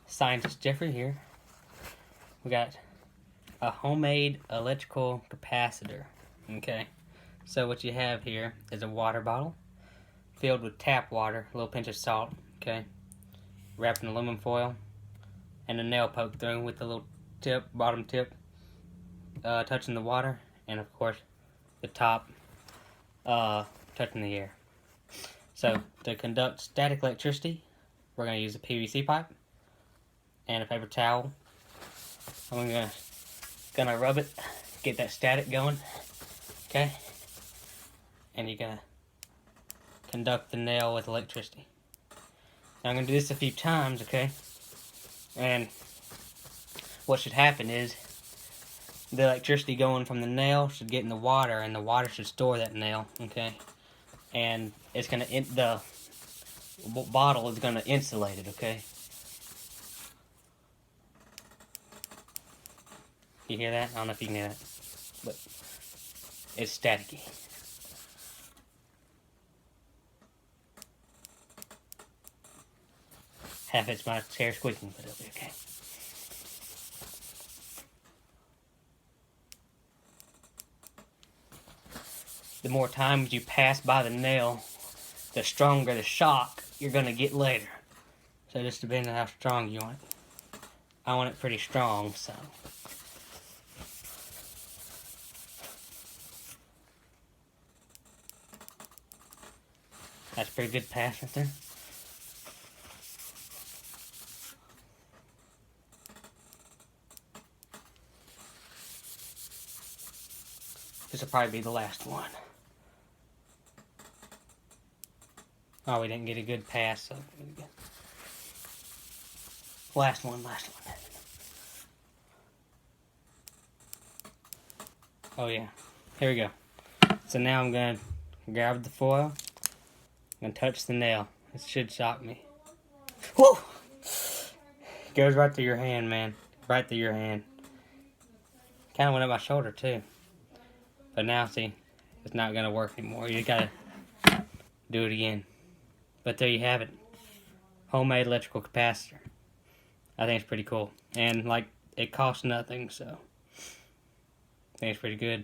Scientist Jeffrey here. We got a homemade electrical capacitor. Okay, so what you have here is a water bottle filled with tap water, a little pinch of salt, okay, wrapped in aluminum foil, and a nail poked through with the little tip, bottom tip, touching the water, and of course the top touching the air. So to conduct static electricity, we're going to use a PVC pipe and a paper towel. I'm gonna rub it, get that static going, okay? And you're gonna conduct the nail with electricity. Now I'm gonna do this a few times, okay? And what should happen is the electricity going from the nail should get in the water, and the water should store that nail, okay? And it's gonna the bottle is gonna insulate it, okay? You hear that? I don't know if you can hear that, but it's staticky. Half it's my chair squeaking, but it'll be okay. The more times you pass by the nail, the stronger the shock you're gonna get later. So it just depends on how strong you want it. I want it pretty strong, so. That's a pretty good pass right there. This will probably be the last one. Oh, we didn't get a good pass, so last one. Oh yeah, here we go. So now I'm gonna grab the foil. I'm gonna touch the nail. It should shock me. Whoa! Goes right through your hand, man. Right through your hand. Kind of went up my shoulder too. But now, see, it's not gonna work anymore. You gotta do it again. But there you have it. Homemade electrical capacitor. I think it's pretty cool. And, like, it costs nothing, so I think it's pretty good.